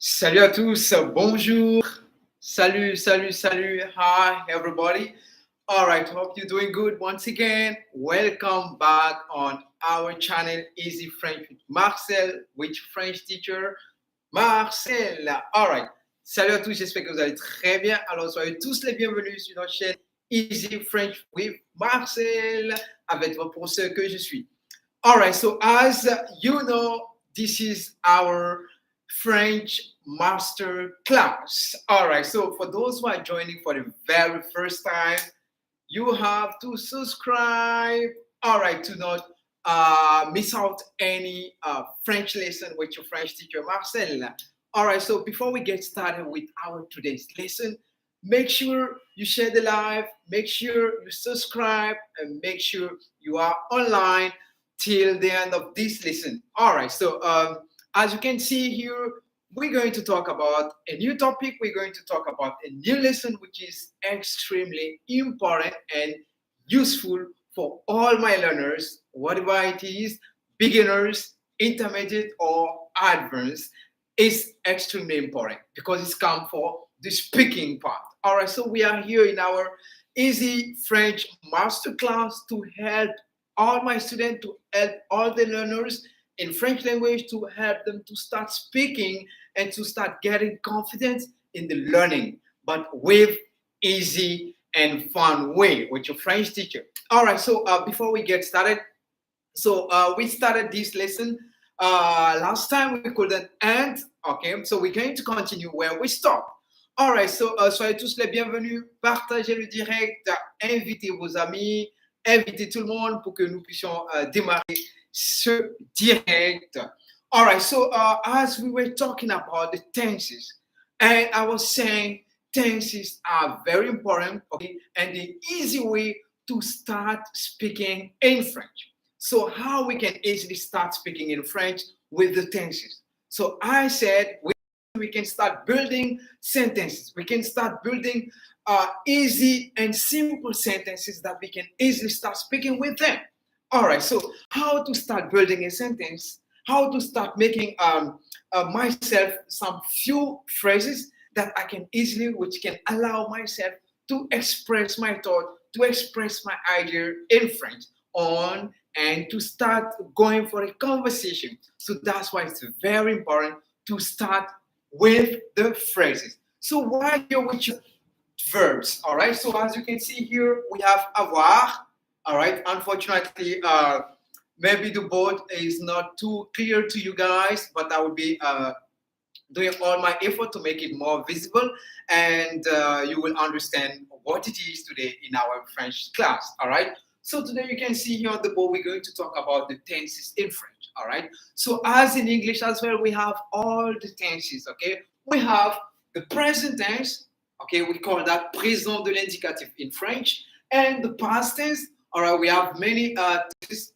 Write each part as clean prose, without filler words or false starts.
Salut à tous, bonjour, salut, hi everybody. All right, hope you're doing good once again. Welcome back on our channel Easy French with Marcel, with French teacher Marcel. All right, salut à tous, j'espère que vous allez très bien. Alors, soyez tous les bienvenus sur notre chaîne Easy French with Marcel, avec votre professeur que je suis. All right, so as you know, this is our French master class. All right, so for those who are joining for the very first time, you have to subscribe. All right, to not miss out any French lesson with your French teacher Marcel. All right, so before we get started with our today's lesson, make sure you share the live, make sure you subscribe, and make sure you are online till the end of this lesson. All right, so as you can see here, we're going to talk about a new topic. We're going to talk about a new lesson, which is extremely important and useful for all my learners, whatever it is, beginners, intermediate, or advanced, is extremely important because it's come for the speaking part. All right, so we are here in our Easy French Masterclass to help all my students, to help all the learners in French language, to help them to start speaking and to start getting confidence in the learning, but with easy and fun way with your French teacher. All right, so before we get started, so we started this lesson last time we couldn't end. Okay, so we're going to continue where we stopped. All right, so soyez tous les bienvenus, partagez le direct, invitez vos amis, invitez tout le monde pour que nous puissions démarrer ce direct. All right, so as we were talking about the tenses, and I was saying tenses are very important, okay, and the easy way to start speaking in French. So how we can easily start speaking in French with the tenses. So I said we can start building sentences. We can start building easy and simple sentences that we can easily start speaking with them. All right, so how to start building a sentence, how to start making myself some few phrases that I can easily, which can allow myself to express my thought, to express my idea in French on and to start going for a conversation. So that's why it's very important to start with the phrases. So why here with your verbs? All right, so as you can see here, we have avoir. All right, unfortunately, maybe the board is not too clear to you guys, but I will be doing all my effort to make it more visible, and you will understand what it is today in our French class. All right, so today you can see here on the board we're going to talk about the tenses in French. All right, so as in English as well, we have all the tenses. Okay, we have the present tense. Okay, we call that présent de l'indicatif in French, and the past tense. All right, we have many tenses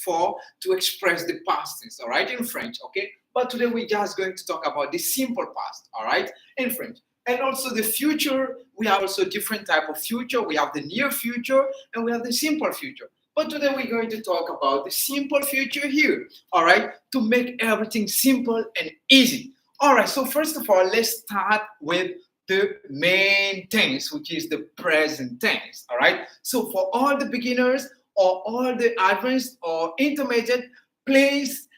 for to express the past tense. All right, in French. Okay, but today we're just going to talk about the simple past. All right, in French. And also the future, we have also different type of future. We have the near future and we have the simple future. But today we're going to talk about the simple future here, all right, to make everything simple and easy. All right, so first of all, let's start with the main tense, which is the present tense, all right? So for all the beginners or all the advanced or intermediate, please,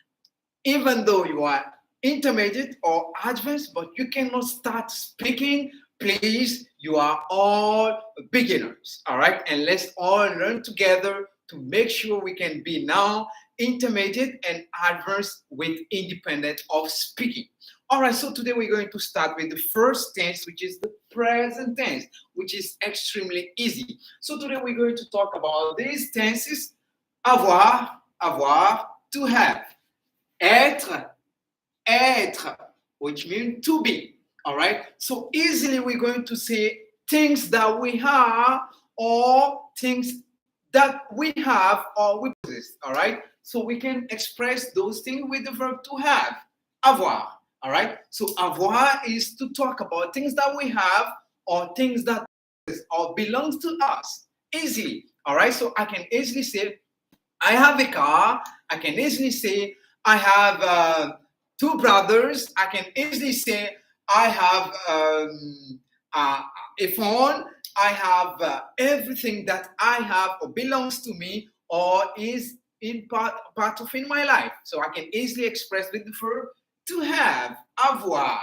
even though you are intermediate or advanced, but you cannot start speaking, please, you are all beginners, all right? And let's all learn together to make sure we can be now intermediate and advanced with independent of speaking. All right, so today we're going to start with the first tense, which is the present tense, which is extremely easy. So today we're going to talk about these tenses: avoir, to have; être, which means to be. All right, so easily we're going to say things that we have or things that we have or we possess. All right, so we can express those things with the verb to have, avoir. All right, so avoir is to talk about things that we have or things that or belongs to us easily. All right, so I can easily say I have a car. I can easily say I have two brothers, I can easily say I have a phone. I have everything that I have or belongs to me or is in part of in my life. So I can easily express with the verb to have, avoir,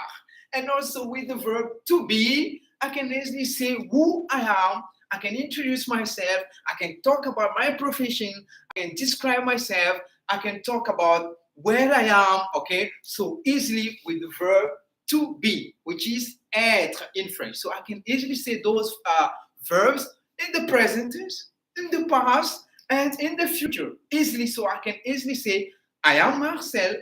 and also with the verb to be. I can easily say who I am. I can introduce myself. I can talk about my profession. I can describe myself. I can talk about where I am. Okay, so easily with the verb to be, which is être in French. So I can easily say those verbs in the present tense, in the past, and in the future easily. So I can easily say, I am Marcel,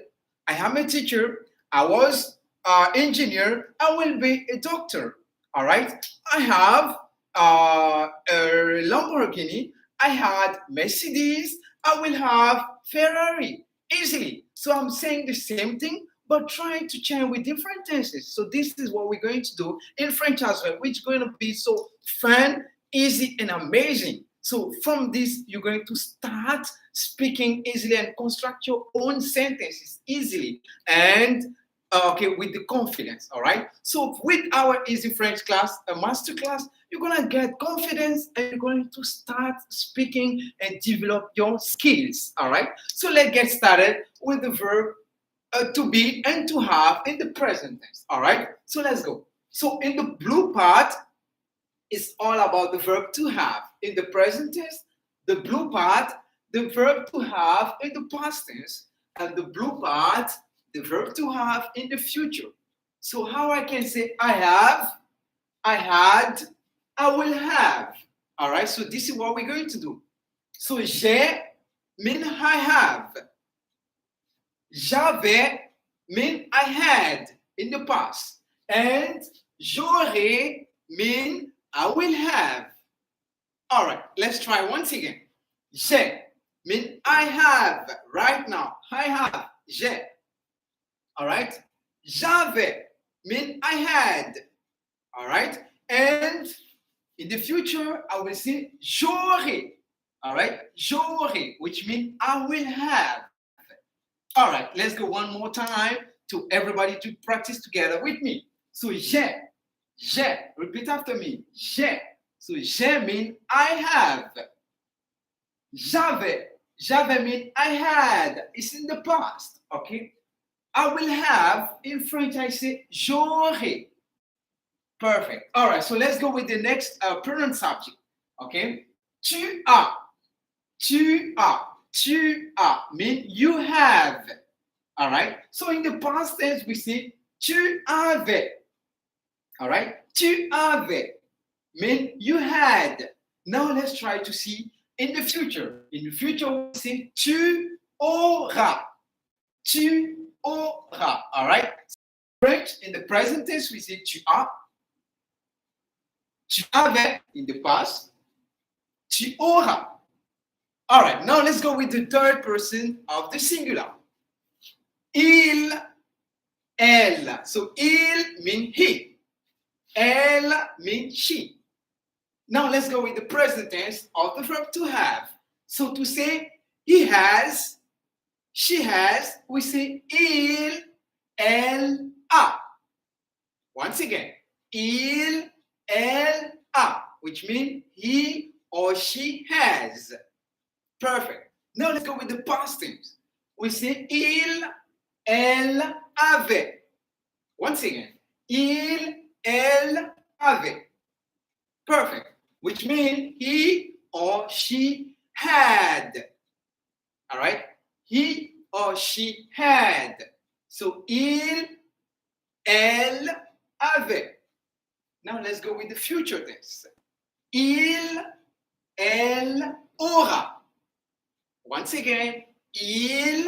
I am a teacher, I was an engineer, I will be a doctor. All right. I have a Lamborghini, I had Mercedes, I will have Ferrari easily. So I'm saying the same thing, but trying to change with different tenses. So this is what we're going to do in French as well, which is going to be so fun, easy, and amazing. So from this, you're going to start speaking easily and construct your own sentences easily and okay with the confidence. All right. So with our easy French class, a master class, you're gonna get confidence and you're going to start speaking and develop your skills. All right. So let's get started with the verb to be and to have in the present tense. All right. So let's go. So in the blue part, it's all about the verb to have. In the present tense, the blue part, the verb to have in the past tense, and the blue part, the verb to have in the future. So how I can say I have, I had, I will have. All right, so this is what we're going to do. So j'ai mean I have. J'avais mean I had in the past. And j'aurais mean I will have. All right, let's try once again. J'ai mean I have right now. I have. J'ai. All right. J'avais mean I had. All right. And in the future, I will say j'aurais. All right. J'aurais, which means I will have. All right. Let's go one more time to everybody to practice together with me. So j'ai. J'ai. Repeat after me. J'ai. So j'ai mean I have. J'avais. J'avais mean I had. It's in the past. Okay. I will have, in French, I say j'aurai. Perfect. All right, so let's go with the next pronoun subject. Okay? Tu as. Tu as. Tu as mean you have. All right? So in the past tense, we say tu avais. All right? Tu avais mean you had. Now let's try to see in the future. In the future, we say tu auras. Tu auras. All right. French in the present tense we say tu as. Tu avais in the past. Tu auras. All right. Now let's go with the third person of the singular. Il, elle. So il means he. Elle means she. Now let's go with the present tense of the verb to have. So to say he has, she has, we say il, elle, a. Once again, il, elle, a, which means he or she has. Perfect. Now let's go with the past tense. We say il, elle, avait. Once again, il, elle, avait. Perfect. Which means he or she had. All right? He or she had. So, il, elle, avait. Now, let's go with the future tense. Il, elle, aura. Once again, il,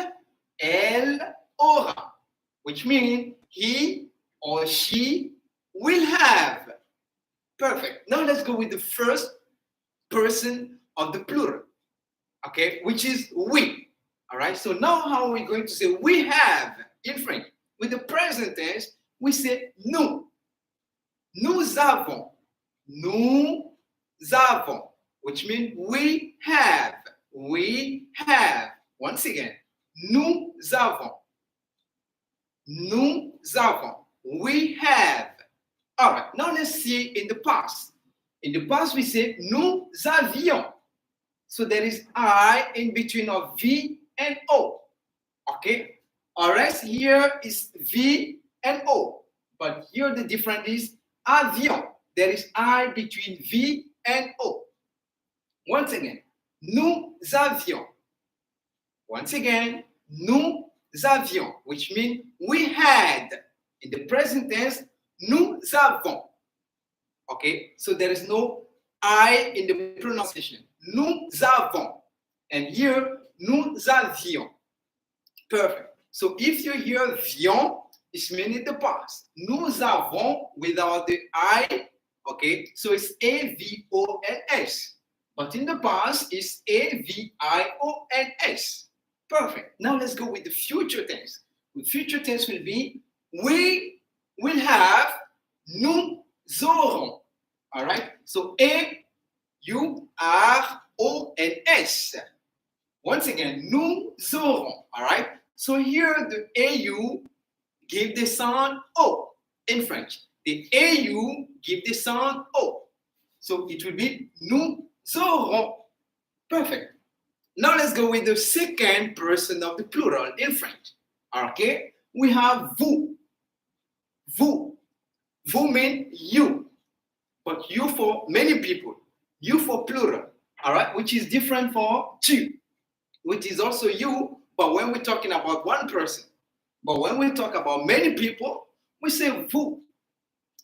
elle, aura. Which means he or she will have. Perfect. Now, let's go with the first person of the plural. Okay? Which is we. All right, so now how are we going to say we have in French? With the present tense, we say nous. Nous avons. Nous avons. Which means we have. We have. Once again, nous avons. Nous avons. We have. All right, now let's see in the past. In the past, we say nous avions. So there is I in between of V and O. Okay? Or else here is V and O. But here the difference is avion. There is I between V and O. Once again, nous avions. Once again, nous avions, which means we had. In the present tense, nous avons. Okay, so there is no I in the pronunciation. Nous avons. And here, nous avions. Perfect. So if you hear vion, it's meaning the past. Nous avons without the I, okay, so it's A-V-O-N-S. But in the past, it's A-V-I-O-N-S. Perfect. Now let's go with the future tense. The future tense will be we will have, nous aurons. All right? So A-U-R-O-N-S. Once again, nous aurons. All right? So here the A-U give the sound O in French. The A-U give the sound O. So it will be nous aurons. Perfect. Now let's go with the second person of the plural in French. Okay? We have vous. Vous. Vous means you. But you for many people. You for plural. All right? Which is different for tu. Which is also you, but when we're talking about one person. But when we talk about many people, we say vous.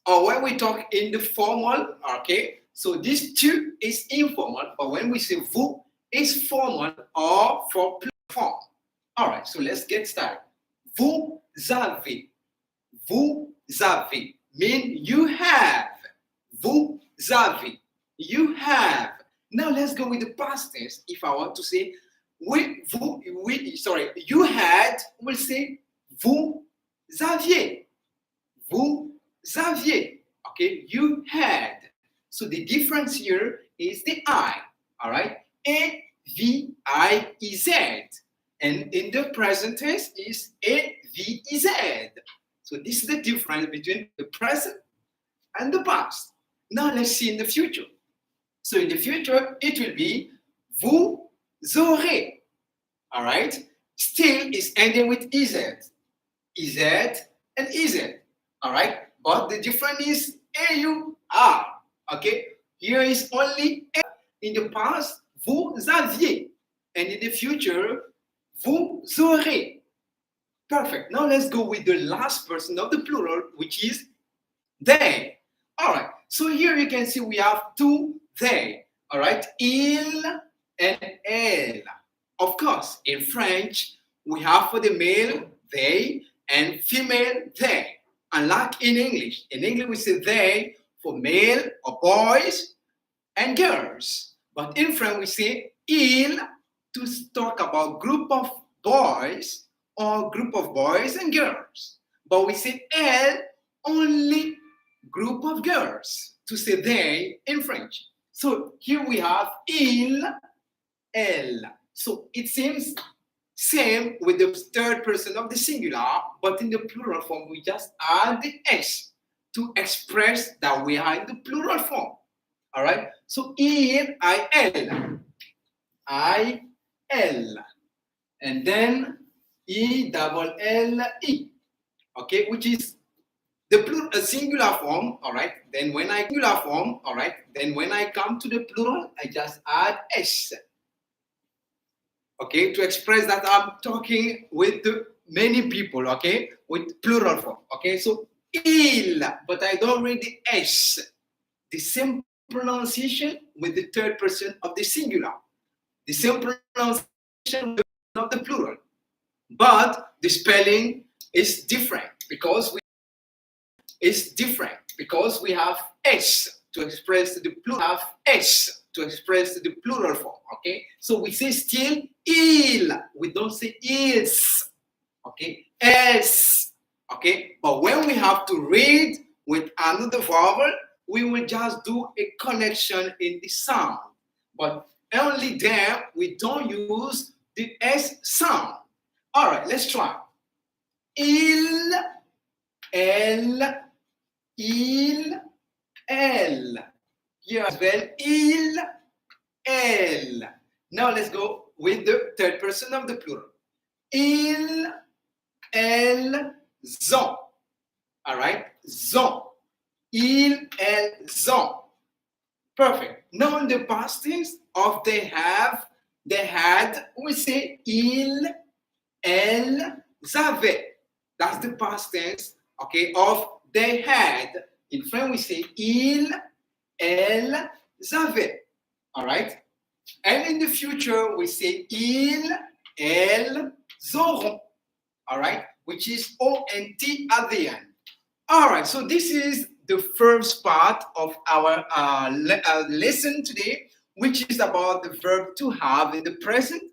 Or when we talk in the formal, okay? So this tu is informal, but when we say vous, it's formal or for form. All right, so let's get started. Vous avez. Vous avez mean you have. Vous avez. You have. Now let's go with the past tense. If I want to say you had, we'll say vous aviez. Vous aviez. Okay, you had. So the difference here is the I. All right, A-V-I-E-Z. And in the present tense is A-V-E-Z. So this is the difference between the present and the past. Now let's see in the future. So in the future, it will be vous aurez. All right? Still is ending with EZ. EZ and EZ. All right? But the difference is A-U-R. Okay? Here is only A. In the past, vous aviez. And in the future, vous aurez. Perfect. Now let's go with the last person of the plural, which is they. All right. So here you can see we have two they. All right. Il and elle. Of course, in French, we have for the male they and female they. Unlike in English. In English, we say they for male or boys and girls. But in French, we say il to talk about group of boys or group of boys and girls. But we say elle, only group of girls, to say they in French. So here we have il, elle. So it seems same with the third person of the singular, but in the plural form, we just add the S to express that we are in the plural form. All right? So il, I-L. I-L. And then E-double-L-E. Okay? Which is the singular form, all right? Then when I come to the plural, I just add S. Okay, to express that I'm talking with many people, okay, with plural form, okay. So il, but I don't read the S. The same pronunciation with the third person of the singular. The same pronunciation of the plural, but the spelling is different because we have S to express the plural. Have S to express the plural form, okay? So we say still il, we don't say ils, okay? S, okay? But when we have to read with another vowel, we will just do a connection in the sound. But only there, we don't use the S sound. All right, let's try. Il, elle, il, elle. Here as well, il, elle. Now let's go with the third person of the plural. Ils, elles, ont. All right, ont. Ils, elles, ont. Perfect. Now in the past tense of they have, they had, we say ils, elles, avaient. That's the past tense, okay, of they had. In French, we say ils, elles, avaient. All right? And in the future, we say ils, elles, auront. All right? Which is O-N-T at the end. All right, so this is the first part of our lesson today, which is about the verb to have in the present,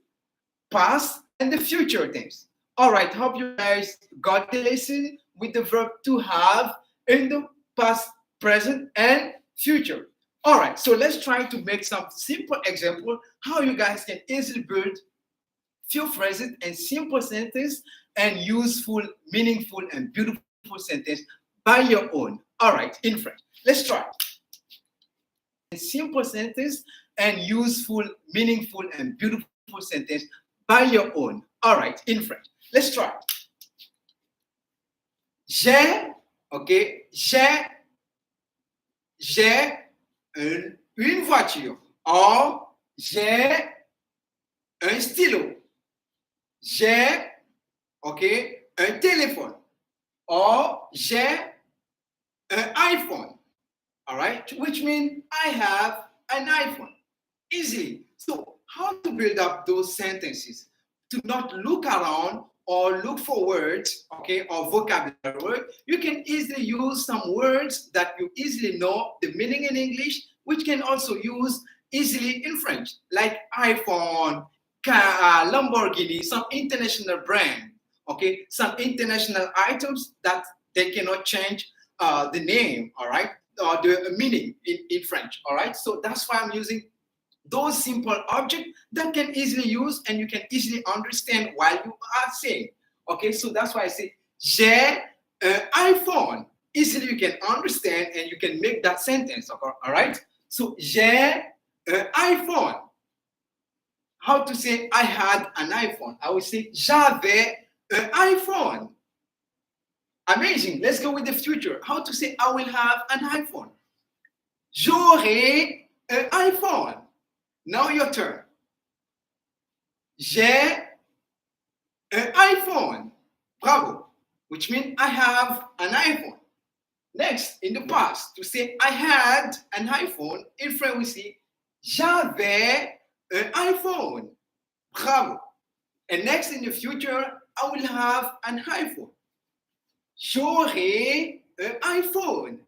past, and the future tense. All right, hope you guys got the lesson with the verb to have in the past, present, and future. All right, so let's try to make some simple example how you guys can easily build few phrases and simple sentences and useful, meaningful, and beautiful sentence by your own. All right, in French. Let's try. A simple sentence and useful, meaningful, and beautiful sentence by your own. All right, in French. Let's try. J'ai, okay, j'ai une voiture. Or, j'ai un stylo. J'ai, okay, un téléphone. Or, j'ai an iPhone. All right, which means I have an iPhone. Easily. So, how to build up those sentences? To not look around or look for words, okay, or vocabulary word. You can easily use some words that you easily know the meaning in English, which can also use easily in French, like iPhone, Lamborghini, some international brand, okay, some international items that they cannot change the name, all right, or the meaning in French, all right. So that's why I'm using those simple objects that can easily use and you can easily understand while you are saying. Okay, so that's why I say j'ai un iPhone. Easily you can understand and you can make that sentence. Okay, all right. So j'ai un iPhone. How to say I had an iPhone? I would say j'avais un iPhone. Amazing. Let's go with the future. How to say I will have an iPhone? J'aurai un iPhone. Now your turn. J'ai un iPhone. Bravo. Which means I have an iPhone. Next, in the past, to say I had an iPhone, in French we say j'avais un iPhone. Bravo. And next, in the future, I will have an iPhone. J'aurai un iPhone.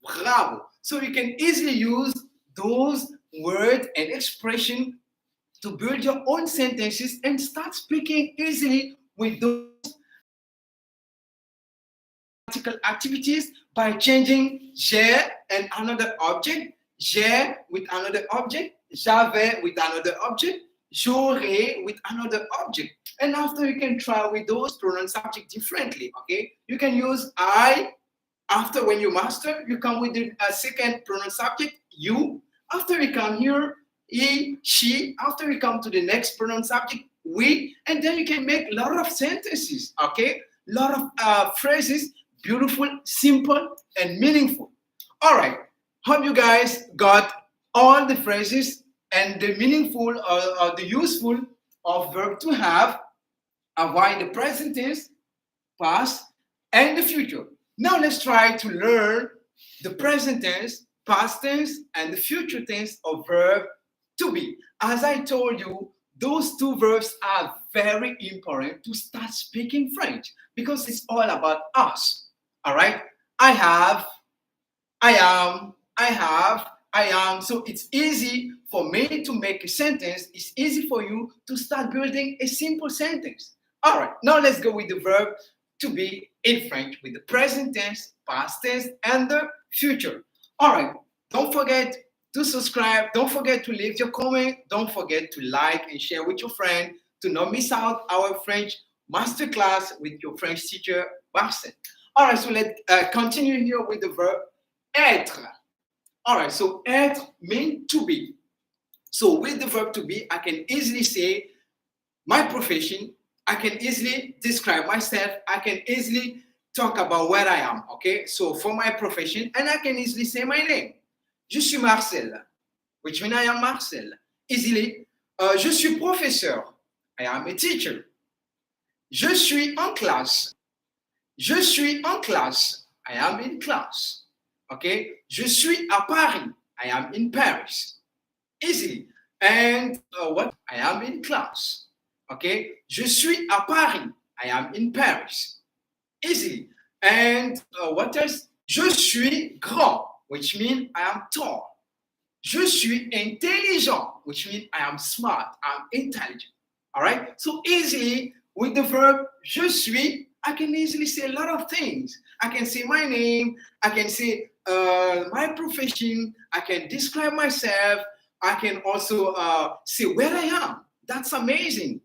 Bravo. So you can easily use those words and expression to build your own sentences and start speaking easily with those activities by changing j'ai and another object, j'ai with another object, j'avais with another object, j'aurai with another object. And after you can try with those pronoun subject differently, okay? You can use I. After when you master, you come with a second pronoun subject, you. After we come here, he, she. After we come to the next pronoun subject, we. And then you can make a lot of sentences, okay? A lot of phrases, beautiful, simple, and meaningful. All right. Hope you guys got all the phrases and the meaningful or the useful of verb to have, avoid the present tense, past, and the future. Now let's try to learn the present tense, past tense, and the future tense of verb to be. As I told you, those two verbs are very important to start speaking French because it's all about us. All right? I have, I am, I have, I am. So it's easy for me to make a sentence. It's easy for you to start building a simple sentence. All right, now let's go with the verb to be in French with the present tense, past tense, and the future. All right, don't forget to subscribe. Don't forget to leave your comment. Don't forget to like and share with your friend to not miss out our French masterclass with your French teacher, Marcel. All right, so let's continue here with the verb être. All right, so être means to be. So with the verb to be, I can easily say my profession. I can easily describe myself. I can easily talk about where I am. Okay, so for my profession, and I can easily say my name. Je suis Marcel, which means I am Marcel. Easily. Je suis professeur. I am a teacher. Je suis en classe. Je suis en classe. I am in class. Okay. Je suis à Paris. I am in Paris. Easy. And what? I am in class. Okay. Je suis à Paris. I am in Paris. Easy. And what else? Je suis grand, which means I am tall. Je suis intelligent, which means I am smart, I'm intelligent. All right? So easily with the verb je suis, I can easily say a lot of things. I can say my name, I can say my profession, I can describe myself, I can also say where I am. That's amazing.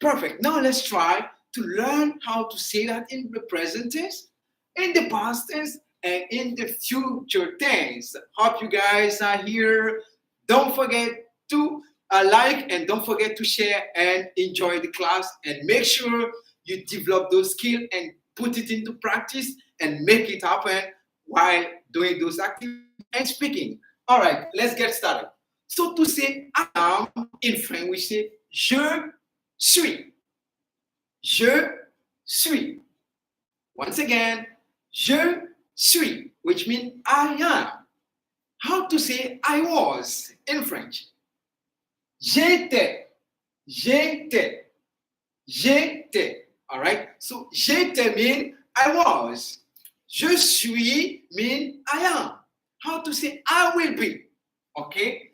Perfect. Now let's try to learn how to say that in the present tense, in the past tense, and in the future tense. Hope you guys are here. Don't forget to like and don't forget to share and enjoy the class, and make sure you develop those skills and put it into practice and make it happen while doing those activities and speaking. All right, let's get started. So to say I am in French, we say je suis. Je suis. Once again, je suis, which means I am. How to say I was in French? J'étais, j'étais, j'étais. All right? So j'étais means I was. Je suis means I am. How to say I will be? Okay?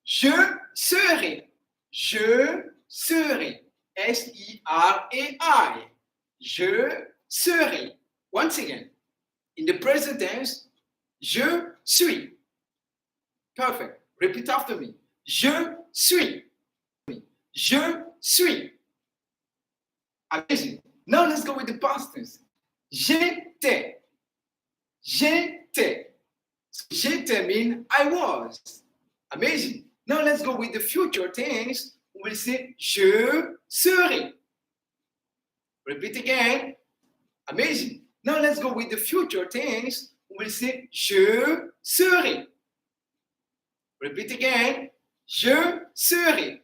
Je serai. Je serai. S-E-R-A-I. Je serai. Once again, in the present tense, je suis. Perfect. Repeat after me. Je suis. Je suis. Amazing. Now let's go with the past tense. J'étais. J'étais. J'étais means I was. Amazing. Now let's go with the future tense. We'll say je serai. Repeat again. Amazing. Now let's go with the future tense. We'll say je serai. Repeat again. Je serai.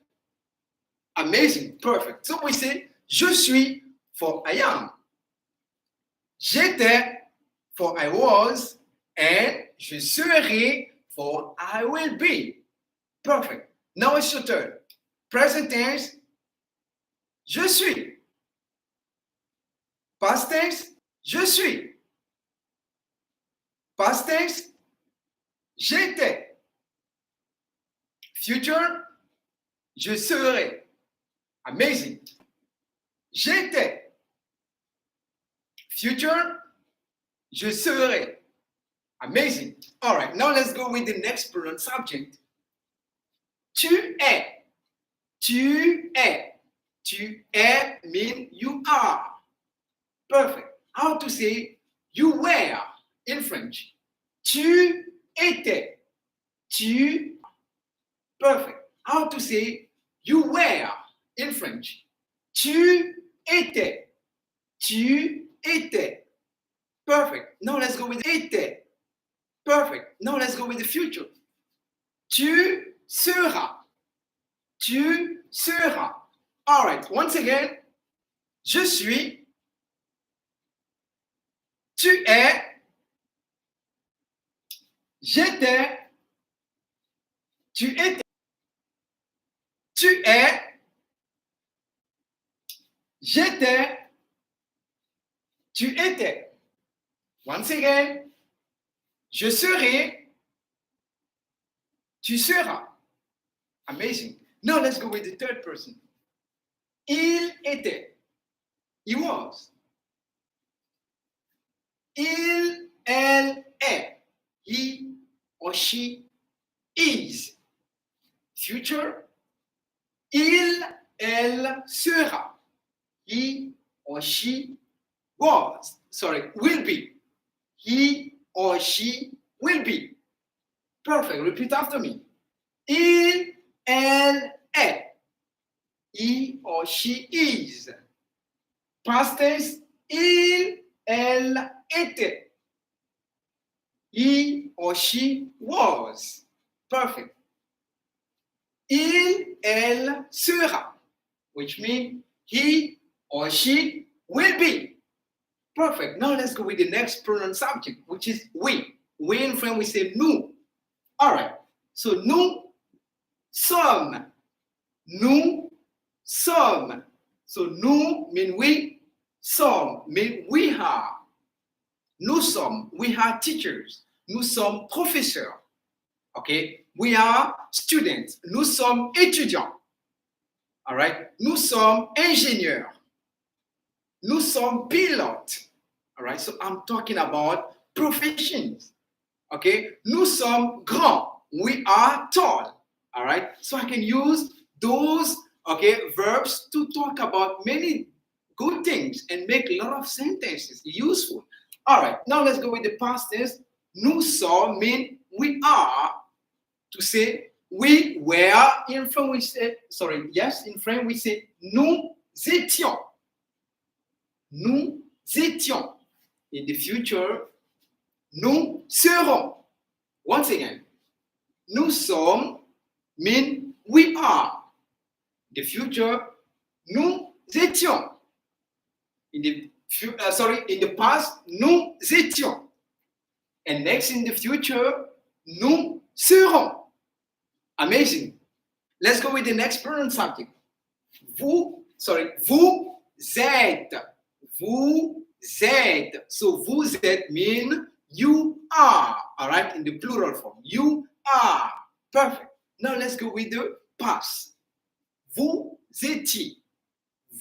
Amazing. Perfect. So we say je suis for I am. J'étais for I was. And je serai for I will be. Perfect. Now it's your turn. Present tense. Je suis. Past tense. Je suis. Past tense. J'étais. Future. Je serai. Amazing. J'étais. Future. Je serai. Amazing. All right. Now let's go with the next pronoun subject. Tu es. Tu es. Tu es means you are. Perfect. How to say you were in French? Tu étais. Tu. Perfect. How to say you were in French? Tu étais. Tu étais. Perfect. Now let's go with était. Perfect. Now let's go with the future. Tu seras. Tu seras. All right. Once again. Je suis. Tu es. J'étais. Tu étais. Tu es. J'étais. Tu étais. Once again. Je serai. Tu seras. Amazing. Now let's go with the third person. Il était. He was. Il, elle est. He or she is. Future. Il, elle sera. He or she will be. He or she will be. Perfect. Repeat after me. Elle est. He or she is. Past tense, elle était. He or she was. Perfect. Elle sera, which means he or she will be. Perfect. Now let's go with the next pronoun subject, which is we. We in French, we say nous. All right. So nous sommes. Nous sommes. So nous mean we. Sommes mean we are. Nous sommes. We are teachers. Nous sommes professeurs. Okay. We are students. Nous sommes étudiants. All right. Nous sommes ingénieurs. Nous sommes pilotes. All right. So I'm talking about professions. Okay. Nous sommes grands. We are tall. All right. So I can use those verbs to talk about many good things and make a lot of sentences useful. All right. Now let's go with the past tense. Nous sommes mean we are. To say we were, in French we say, in French we say nous étions. Nous étions. In the future, nous serons. Once again, nous sommes mean we are. The future, nous étions. In the past, nous étions. And next in the future, nous serons. Amazing. Let's go with the next pronoun subject. Vous êtes. Vous êtes. So vous êtes mean you are. All right, in the plural form. You are. Perfect. Now let's go with the past. Vous étiez.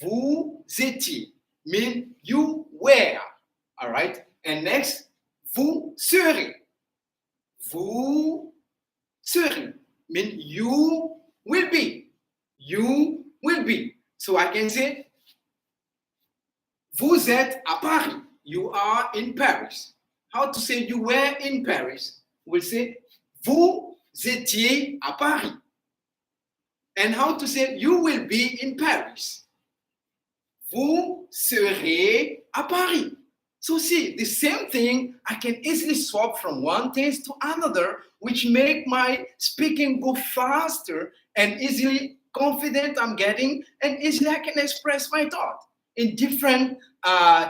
Vous étiez mean you were. All right. And next, vous serez. Vous serez mean you will be. You will be. So I can say, vous êtes à Paris. You are in Paris. How to say you were in Paris? We'll say, vous étiez à Paris. And how to say you will be in Paris? Vous serez à Paris. So see, the same thing, I can easily swap from one tense to another, which make my speaking go faster and easily confident I'm getting, and easily I can express my thought in different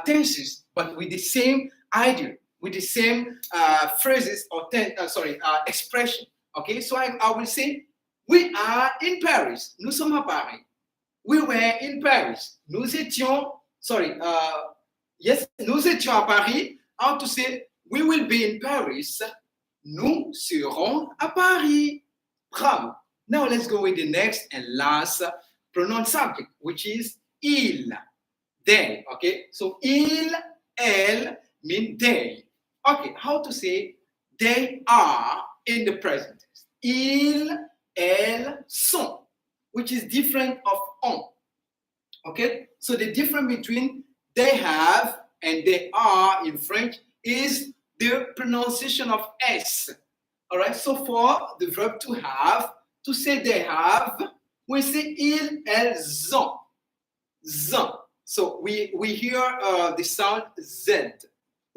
tenses, but with the same idea, with the same phrases or expression. Okay, so I will say, we are in Paris. Nous sommes à Paris. We were in Paris. Nous étions, nous étions à Paris. How to say, we will be in Paris. Nous serons à Paris. Bravo. Now let's go with the next and last pronoun subject, which is il, they. Okay, so il, elle mean they. Okay, how to say they are in the present tense? Ils, elles sont, which is different of on. Okay, so the difference between they have and they are in French is the pronunciation of S. All right, so for the verb to have, to say they have, we say ils, elles ont. Zon. So we hear the sound Z.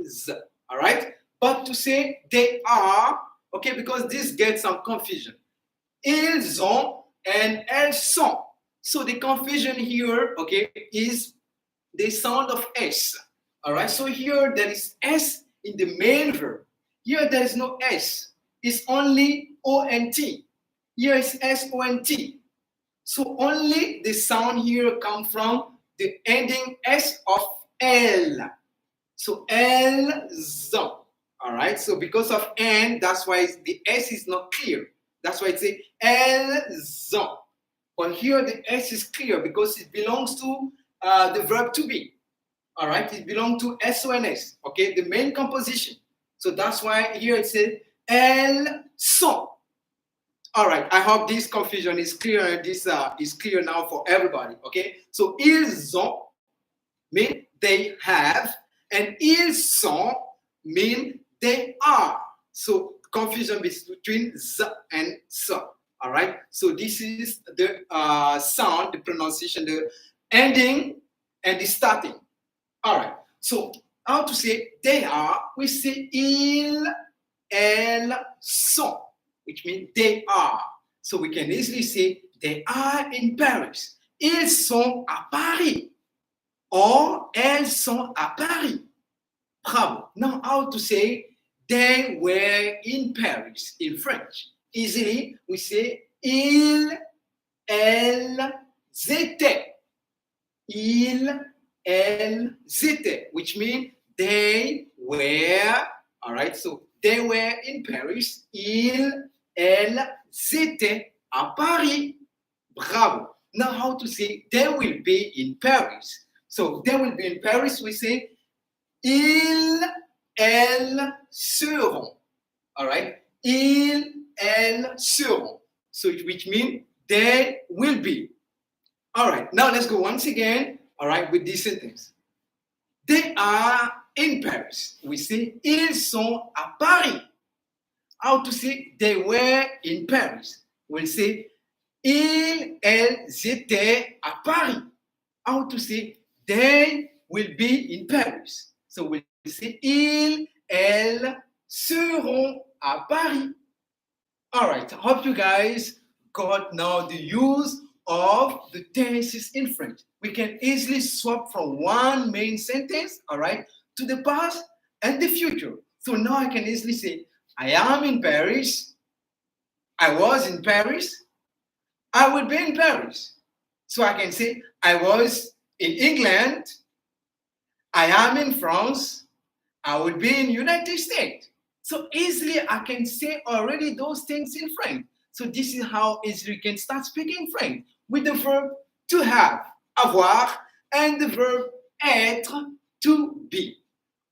Z. All right, but to say they are, okay, because this gets some confusion. Ils ont and elles sont. So the confusion here, okay, is the sound of S. All right, so here there is S in the main verb. Here there is no S. It's only ONT. Here is SONT. So only the sound here comes from the ending S of L. So elles ont. All right, so because of N, that's why the S is not clear. That's why it's a elles ont. But here the S is clear because it belongs to the verb to be. All right, it belongs to SONS, okay, the main composition. So that's why here it says elles sont. All right, I hope this confusion is clear and this is clear now for everybody, okay? So ils ont, mean they have, and ils sont mean they are. So confusion between z and s. All right. So this is the sound, the pronunciation, the ending and the starting. All right. So how to say they are? We say ils, elles sont, which means they are. So we can easily say they are in Paris. Ils sont à Paris. Or elles sont à Paris. Bravo. Now how to say they were in Paris in French? Easily we say ils, elles étaient. Ils, elles étaient, which means they were, all right, so they were in Paris. Ils, elles étaient à Paris. Bravo. Now how to say they will be in Paris? So they will be in Paris, we say ils, elles seront. All right? Ils, elles seront. So which means they will be. All right, now let's go once again, all right, with this sentence. They are in Paris. We say, ils sont à Paris. How to say they were in Paris? We'll say, ils, elles étaient à Paris. How to say they will be in Paris? So we'll say, ils, elles seront à Paris. All right, I hope you guys got now the use of the tenses in French. We can easily swap from one main sentence, all right, to the past and the future. So now I can easily say, I am in Paris, I was in Paris, I will be in Paris. So I can say, I was in England, I am in France, I will be in United States. So easily I can say already those things in French. So this is how easily you can start speaking French with the verb to have, avoir, and the verb être, to be.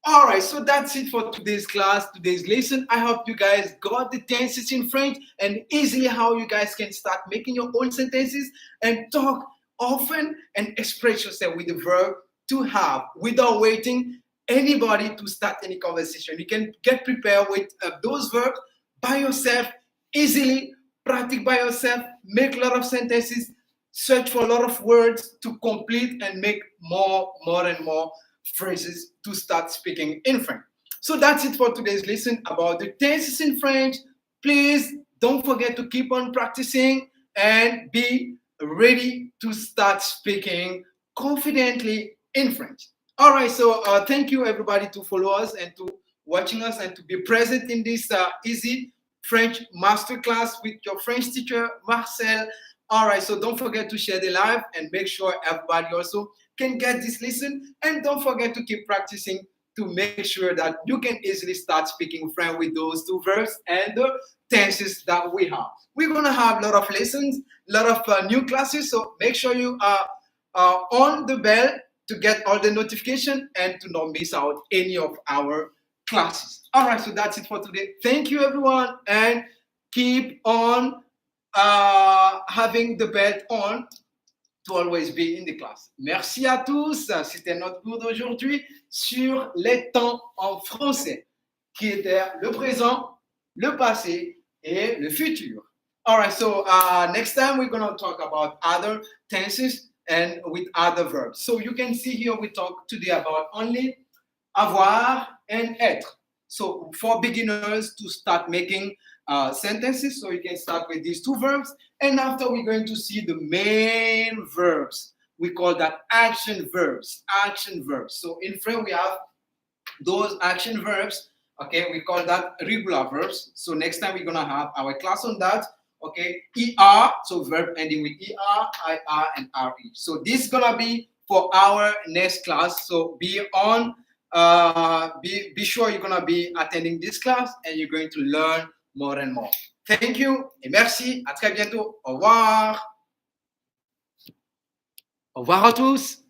All right, so that's it for today's class, today's lesson. I hope you guys got the tenses in French and easily how you guys can start making your own sentences and talk often and express yourself with the verb to have without waiting anybody to start any conversation. You can get prepared with those verbs by yourself, easily practice by yourself, make a lot of sentences, search for a lot of words to complete and make more and more phrases to start speaking in French. So that's it for today's lesson about the tenses in French. Please don't forget to keep on practicing and be ready to start speaking confidently in French. All right, so thank you everybody to follow us and to watching us and to be present in this easy French masterclass with your French teacher, Marcel. All right, so don't forget to share the live and make sure everybody also can get this lesson. And don't forget to keep practicing to make sure that you can easily start speaking French with those two verbs and the tenses that we have. We're going to have a lot of lessons, a lot of new classes. So make sure you are on the bell to get all the notification and to not miss out any of our classes. All right, so that's it for today. Thank you, everyone, and keep on having the belt on to always be in the class. Merci à tous. C'était notre cours d'aujourd'hui sur les temps en français, qui était le présent, le passé et le futur. All right, so next time we're going to talk about other tenses and with other verbs. So you can see here we talk today about only avoir and être. So for beginners to start making sentences, so you can start with these two verbs. And after we're going to see the main verbs. We call that action verbs, action verbs. So in French, we have those action verbs. Okay, we call that regular verbs. So next time we're going to have our class on that. Okay, ER, so verb ending with ER, IR, and RE. So this is going to be for our next class. So be on, be sure you're going to be attending this class and you're going to learn more and more. Thank you et merci. À très bientôt. Au revoir. Au revoir à tous.